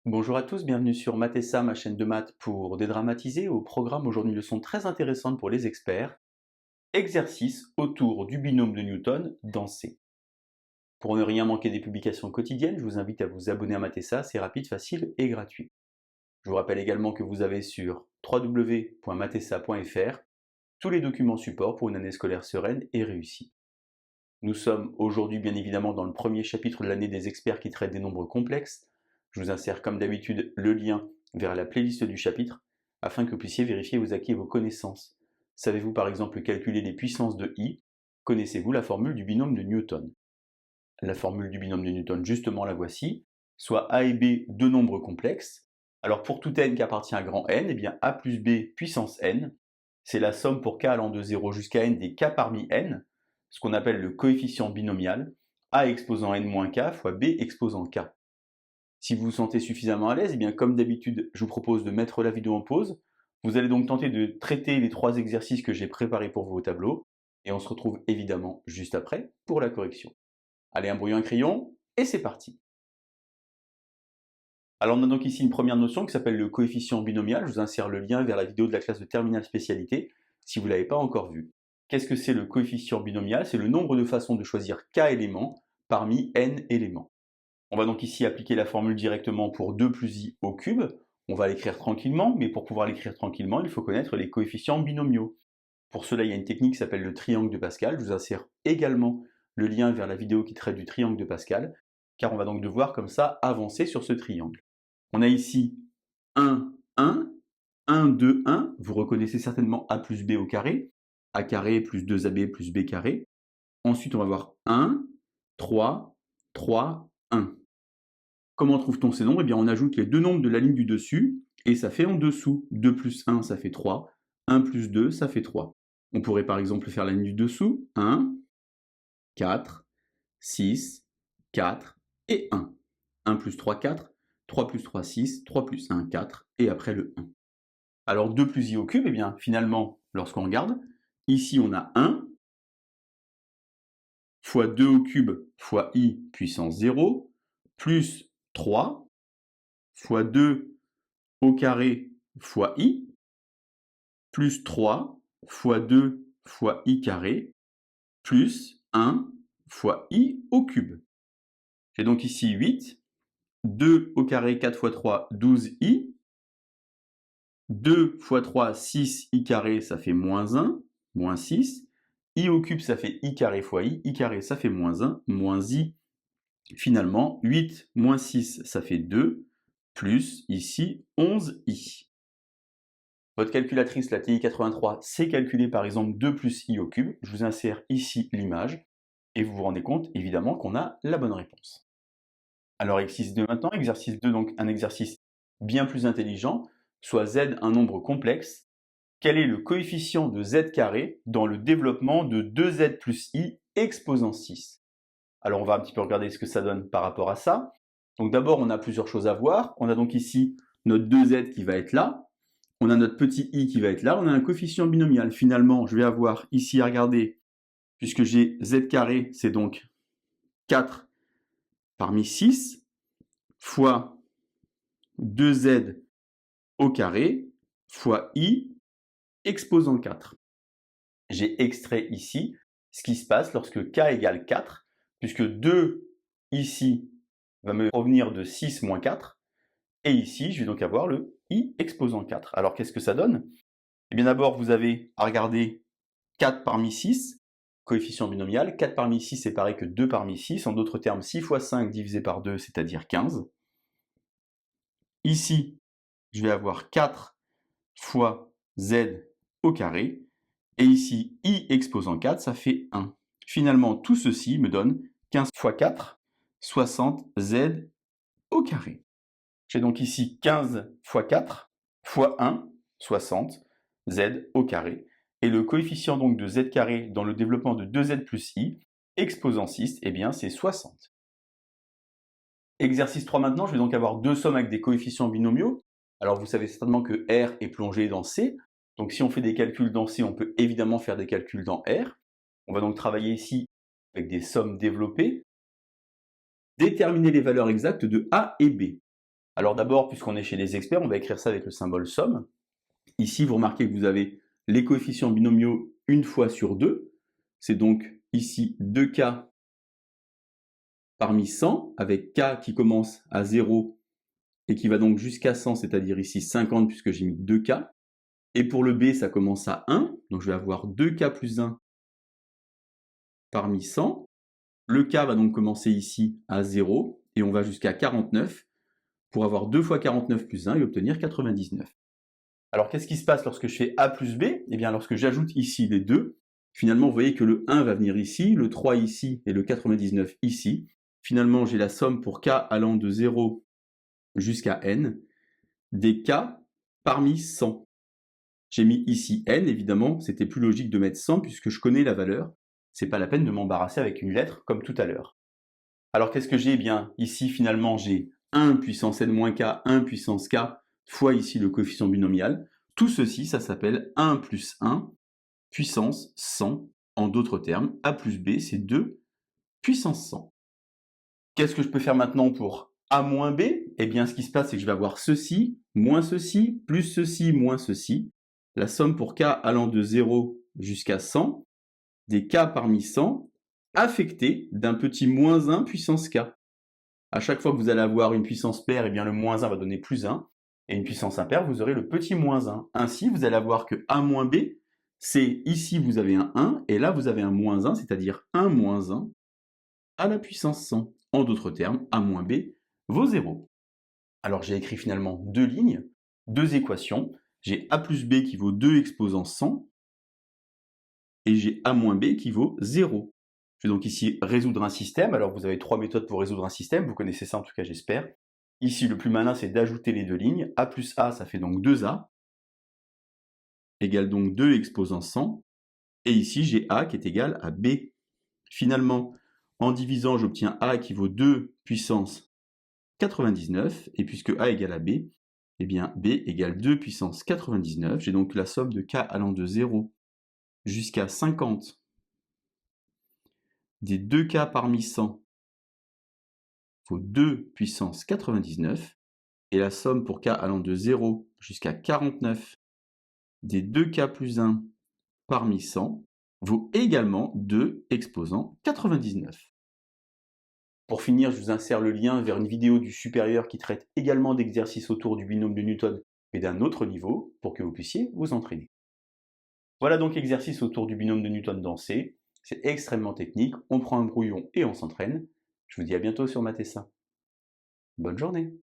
Bonjour à tous, bienvenue sur Math et Ça, ma chaîne de maths pour dédramatiser. Au programme aujourd'hui une leçon très intéressante pour les experts. Exercice autour du binôme de Newton dans C. Pour ne rien manquer des publications quotidiennes, je vous invite à vous abonner à Math et Ça, c'est rapide, facile et gratuit. Je vous rappelle également que vous avez sur www.mathessa.fr tous les documents support pour une année scolaire sereine et réussie. Nous sommes aujourd'hui bien évidemment dans le premier chapitre de l'année des experts qui traite des nombres complexes. Je vous insère comme d'habitude le lien vers la playlist du chapitre afin que vous puissiez vérifier vos acquis et vos connaissances. Savez-vous par exemple calculer les puissances de i? Connaissez-vous la formule du binôme de Newton? La formule du binôme de Newton, justement la voici, soit a et b deux nombres complexes. Alors pour tout n qui appartient à grand N, eh bien a plus b puissance n, c'est la somme pour k allant de 0 jusqu'à n des k parmi n, ce qu'on appelle le coefficient binomial, a exposant n moins k fois b exposant k. Si vous vous sentez suffisamment à l'aise, eh bien comme d'habitude, je vous propose de mettre la vidéo en pause. Vous allez donc tenter de traiter les 3 exercices que j'ai préparés pour vous au tableau, et on se retrouve évidemment juste après pour la correction. Allez, un brouillon, un crayon, et c'est parti. Alors on a donc ici une première notion qui s'appelle le coefficient binomial. Je vous insère le lien vers la vidéo de la classe de terminale spécialité si vous ne l'avez pas encore vue. Qu'est-ce que c'est le coefficient binomial? C'est le nombre de façons de choisir k éléments parmi n éléments. On va donc ici appliquer la formule directement pour 2 plus i au cube. On va l'écrire tranquillement, mais pour pouvoir l'écrire tranquillement, il faut connaître les coefficients binomiaux. Pour cela, il y a une technique qui s'appelle le triangle de Pascal. Je vous insère également le lien vers la vidéo qui traite du triangle de Pascal, car on va donc devoir comme ça avancer sur ce triangle. On a ici 1, 1, 1, 2, 1. Vous reconnaissez certainement a plus b au carré, a carré plus 2ab plus b carré. Ensuite, on va voir 1, 3, 3, 1. Comment trouve-t-on ces nombres? Eh bien, on ajoute les deux nombres de la ligne du dessus, et ça fait en dessous. 2 plus 1, ça fait 3. 1 plus 2, ça fait 3. On pourrait par exemple faire la ligne du dessous. 1, 4, 6, 4 et 1. 1 plus 3, 4. 3 plus 3, 6. 3 plus 1, 4. Et après le 1. Alors 2 plus i au cube, eh bien finalement, lorsqu'on regarde, ici on a 1 fois 2 au cube fois i puissance 0, plus 3 fois 2 au carré fois i, plus 3 fois 2 fois i carré, plus 1 fois i au cube. J'ai donc ici 8, 2 au carré, 4 fois 3, 12i, 2 fois 3, 6i carré, ça fait moins 1, moins 6, i au cube, ça fait i carré fois i carré, ça fait moins 1, moins i. Finalement, 8 moins 6, ça fait 2, plus ici 11i. Votre calculatrice, la TI-83, sait calculer par exemple 2 plus i au cube. Je vous insère ici l'image, et vous vous rendez compte évidemment qu'on a la bonne réponse. Alors exercice 2 maintenant, exercice 2, donc un exercice bien plus intelligent, soit z un nombre complexe. Quel est le coefficient de z carré dans le développement de 2z plus i exposant 6? Alors on va un petit peu regarder ce que ça donne par rapport à ça. Donc d'abord on a plusieurs choses à voir. On a donc ici notre 2z qui va être là. On a notre petit i qui va être là. On a un coefficient binomial. Finalement, je vais avoir ici à regarder, puisque j'ai z carré, c'est donc 4 parmi 6 fois 2z au carré fois i exposant 4. J'ai extrait ici ce qui se passe lorsque k égale 4, puisque 2 ici va me provenir de 6 moins 4, et ici je vais donc avoir le i exposant 4. Alors qu'est-ce que ça donne? Eh bien d'abord vous avez à regarder 4 parmi 6, coefficient binomial. 4 parmi 6 c'est pareil que 2 parmi 6, en d'autres termes 6 fois 5 divisé par 2, c'est-à-dire 15. Ici, je vais avoir 4 fois z au carré, et ici, i exposant 4, ça fait 1. Finalement, tout ceci me donne 15 fois 4, 60 z au carré. J'ai donc ici 15 fois 4 fois 1, 60 z au carré. Et le coefficient donc de z carré dans le développement de 2z plus i, exposant 6, eh bien c'est 60. Exercice 3 maintenant, je vais donc avoir deux sommes avec des coefficients binomiaux. Alors vous savez certainement que R est plongé dans C. Donc si on fait des calculs dans C, on peut évidemment faire des calculs dans R. On va donc travailler ici avec des sommes développées. Déterminer les valeurs exactes de A et B. Alors d'abord, puisqu'on est chez les experts, on va écrire ça avec le symbole somme. Ici, vous remarquez que vous avez les coefficients binomiaux une fois sur 2. C'est donc ici 2k parmi 100, avec k qui commence à 0 et qui va donc jusqu'à 100, c'est-à-dire ici 50 puisque j'ai mis 2k. Et pour le b, ça commence à 1, donc je vais avoir 2k plus 1 parmi 100. Le k va donc commencer ici à 0 et on va jusqu'à 49 pour avoir 2 fois 49 plus 1 et obtenir 99. Alors qu'est-ce qui se passe lorsque je fais a plus b? Eh bien lorsque j'ajoute ici les deux, finalement vous voyez que le 1 va venir ici, le 3 ici et le 99 ici. Finalement j'ai la somme pour k allant de 0 jusqu'à n des k parmi 100. J'ai mis ici n, évidemment, c'était plus logique de mettre 100 puisque je connais la valeur. C'est pas la peine de m'embarrasser avec une lettre comme tout à l'heure. Alors qu'est-ce que j'ai? Eh bien, ici finalement j'ai 1 puissance n-k, 1 puissance k, fois ici le coefficient binomial. Tout ceci, ça s'appelle 1 plus 1 puissance 100. En d'autres termes, a plus b, c'est 2 puissance 100. Qu'est-ce que je peux faire maintenant pour a moins b? Eh bien, ce qui se passe, c'est que je vais avoir ceci, moins ceci, plus ceci, moins ceci. La somme pour k allant de 0 jusqu'à 100, des k parmi 100, affectés d'un petit moins 1 puissance k. À chaque fois que vous allez avoir une puissance paire, eh bien le moins 1 va donner plus 1. Et une puissance impaire, vous aurez le petit moins 1. Ainsi, vous allez avoir que a moins b, c'est ici vous avez un 1, et là vous avez un moins 1, c'est-à-dire 1 moins 1 à la puissance 100. En d'autres termes, a moins b vaut 0. Alors j'ai écrit finalement deux lignes, deux équations. J'ai a plus b qui vaut 2 exposant 100, et j'ai a moins b qui vaut 0. Je vais donc ici résoudre un système. Alors vous avez trois méthodes pour résoudre un système, vous connaissez ça en tout cas j'espère. Ici le plus malin c'est d'ajouter les deux lignes. A plus a ça fait donc 2a, égale donc 2 exposant 100. Et ici j'ai a qui est égal à b. Finalement, en divisant j'obtiens a qui vaut 2 puissance 99. Et puisque a égale à b, eh bien b égale 2 puissance 99. J'ai donc la somme de k allant de 0 jusqu'à 50 des 2k parmi 100 vaut 2 puissance 99, et la somme pour k allant de 0 jusqu'à 49 des 2k plus 1 parmi 100 vaut également 2 exposant 99. Pour finir, je vous insère le lien vers une vidéo du supérieur qui traite également d'exercices autour du binôme de Newton, mais d'un autre niveau, pour que vous puissiez vous entraîner. Voilà donc l'exercice autour du binôme de Newton dans C. C'est extrêmement technique, on prend un brouillon et on s'entraîne. Je vous dis à bientôt sur Math Bonne journée!